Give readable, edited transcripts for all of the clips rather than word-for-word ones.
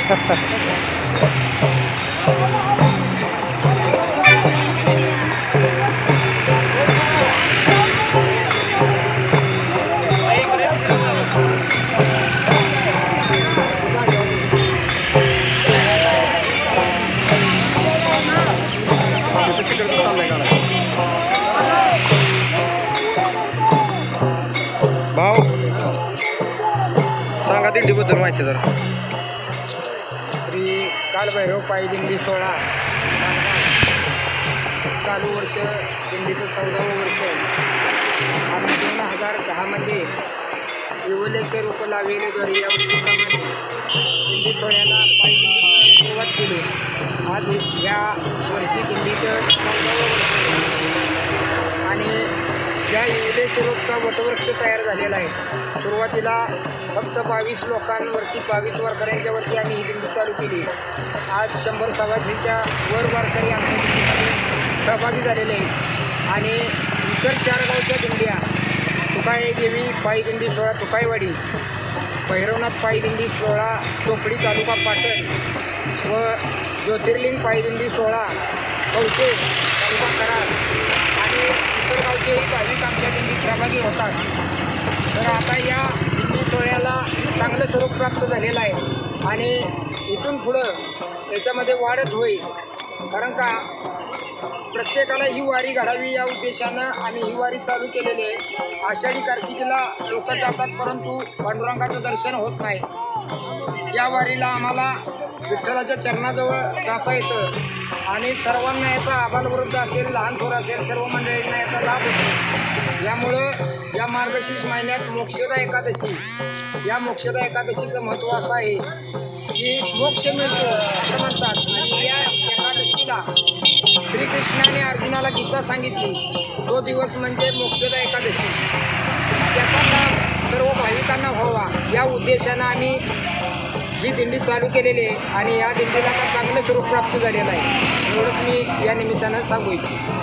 भाऊ सांगा दिंडीबद्दल माहिती जरा. श्री कालभैरव पायी दिंडी सोहळा चालू वर्ष दिंडीचं 14वं वर्ष. आम्ही 2010मध्ये येवलेचे रूप लावेलेद्वारे या उपक्रमाने दिंडी सोहळ्याला पायी सुरुवात केली. आज या वर्षी दिंडीचं 14वं वर्ष आणि या येवले स्वरूपचा वटवृक्ष तयार झालेला आहे. सुरुवातीला फक्त 22 लोकांवरती 22 वारकऱ्यांच्यावरती आम्ही ही दिंडी चालू केली. आज 100-125च्या वर वारकरी आमच्या दिंडीमध्ये सहभागी झालेले आहेत. आणि इतर 4 गावच्या दिंड्या तुकाई देवी पायी दिंडी सोहळा तुकाईवाडी, भैरवनाथ पायी दिंडी सोहळा चोपडी तालुका पाटण व ज्योतिर्लिंग पायी दिंडी सोहळा कवठे तालुका कराड आणि इतर गावचेही भाविक आमच्या दिंडीत सहभागी होतात. तर आता या दिंडी सोहळ्याला चांगलं स्वरूप प्राप्त झालेलं आहे आणि इथून पुढं याच्यामध्ये वाढत होईल. कारण का प्रत्येकाला ही वारी घडावी या उद्देशानं आम्ही ही वारी चालू केलेली आहे. आषाढी कार्तिकीला लोक जातात परंतु पांडुरंगाचं दर्शन होत नाही. या वारीला आम्हाला विठ्ठलाच्या चरणाजवळ जाता येतं आणि सर्वांना याचा आबालवृद्ध असेल, लहान थोर असेल, सर्व मंडळींना याचा लाभ होतो. यामुळं या मार्गशीर्ष महिन्यात मोक्षदा एकादशी, या मोक्षदा एकादशीचं महत्त्व असं आहे की मोक्ष मिळतो असं म्हणतात. आणि या एकादशीला श्रीकृष्णाने अर्जुनाला गीता सांगितली. तो दिवस म्हणजे मोक्षदा एकादशी. त्याचा लाभ सर्व भाविकांना व्हावा या उद्देशानं आम्ही ही दिंडी चालू केलेली आहे आणि या दिंडीला आता चांगलं स्वरूप प्राप्त झालेलं आहे. एवढंच मी या निमित्तानं सांगू इच्छितो.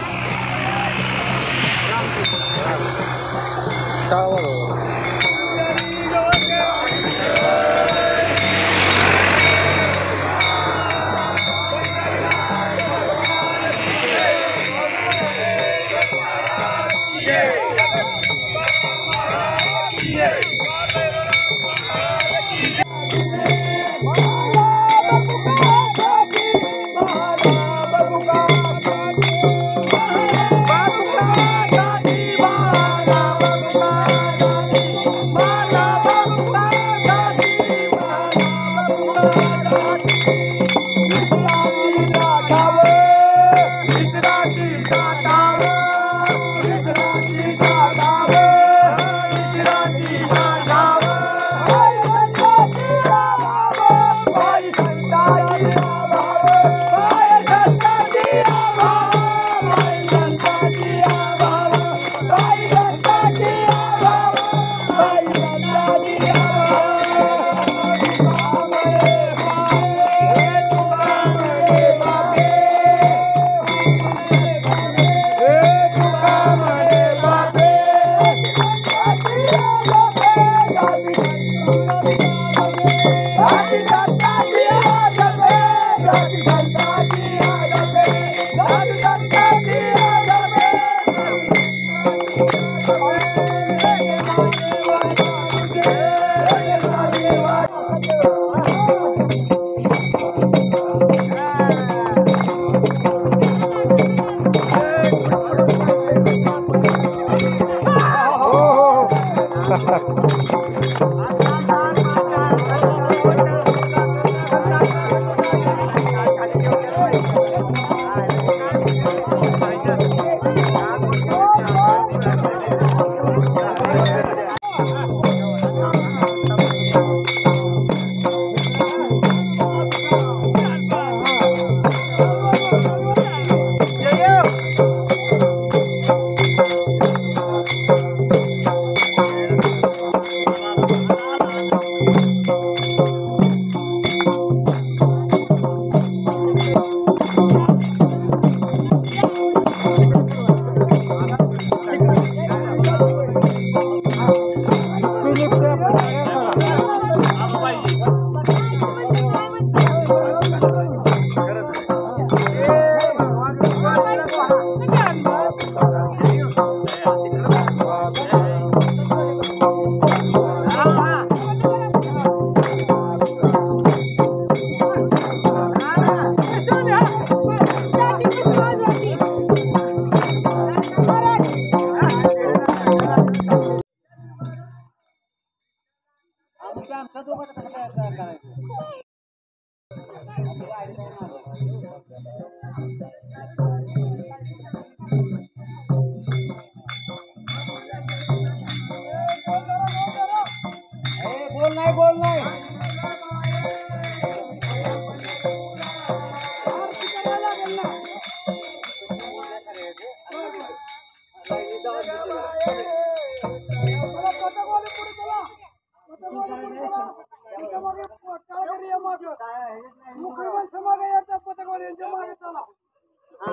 बोल नाही बोल नाही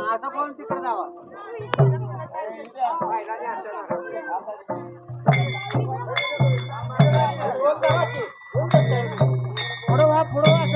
आता कोण तिकडे जावा पुढं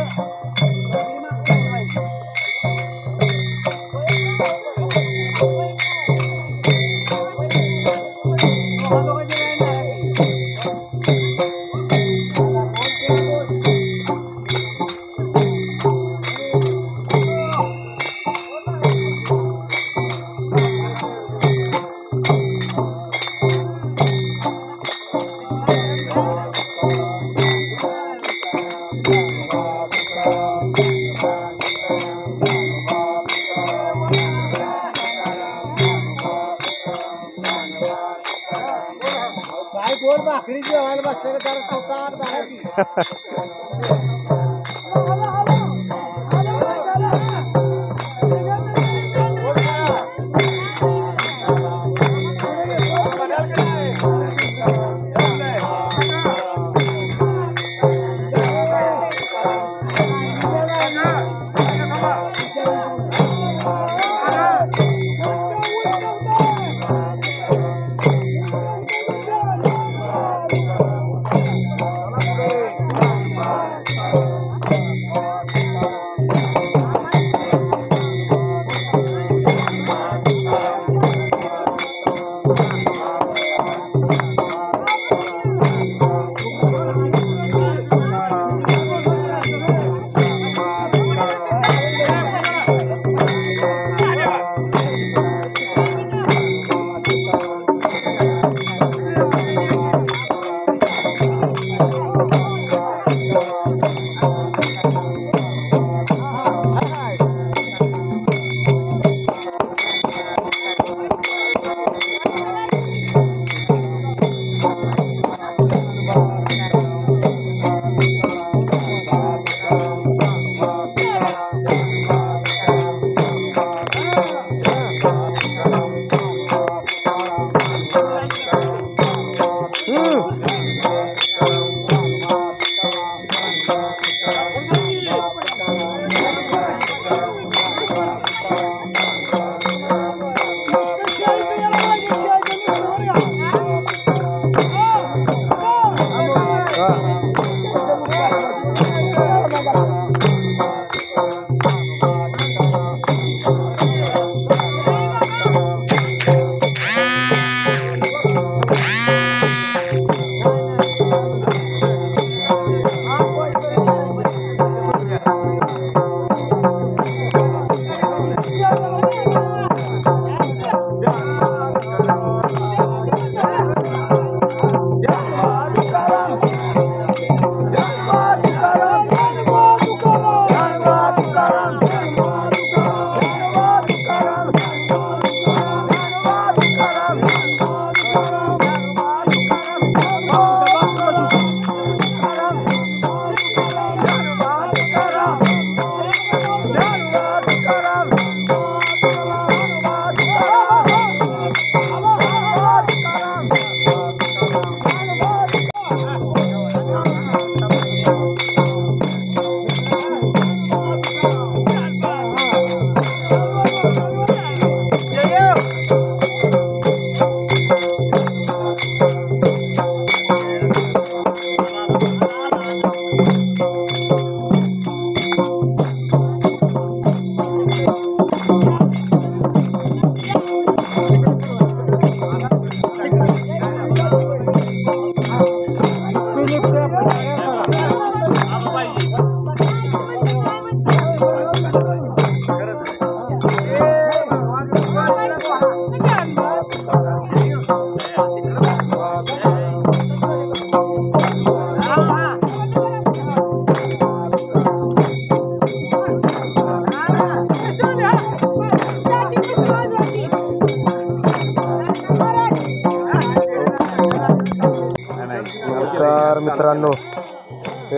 काय गोड भाकरी जेवायला बसले जरा स्वतः झाला की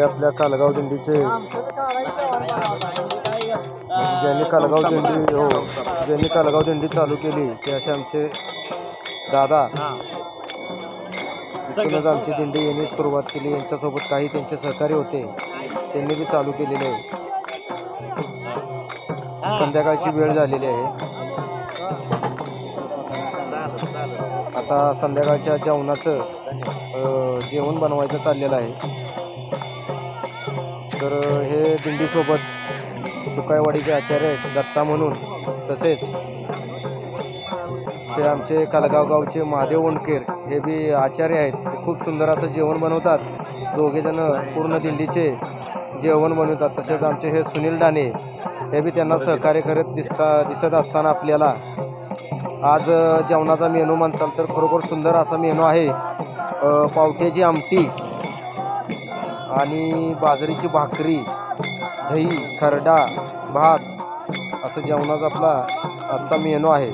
आपल्या कालगाव दिंडीचे ज्यांनी कालगाव दिंडी चालू केली ते असे आमचे दादा. इथूनच आमची दिंडी यांनी सुरुवात केली. यांच्यासोबत काही त्यांचे सहकारी होते, त्यांनी बी चालू केलेले आहे. संध्याकाळची वेळ झालेली आहे. आता संध्याकाळच्या जेवणाचं जेवण बनवायचं चाललेलं आहे. तर हे दिंडीसोबत सुकायवाडीचे आचार्य आहेत दत्ता म्हणून, तसेच हे आमचे कालगाव गावचे महादेव वणकेर हे बी आचार्य आहेत. ते खूप सुंदर असं जेवण बनवतात. दोघेजण पूर्ण दिंडीचे जेवण बनवतात. तसेच आमचे हे सुनील डाणे हे बी त्यांना सहकार्य करत दिसत असताना आपल्याला आज जेवणाचा मेनू म्हणताल तर खरोखर सुंदर असा मेनू आहे. पावट्याची आमटी आणि बाजरीची भाकरी, दही, खरडा, भात असं जेवणाचा आपला आजचा मेनू आहे.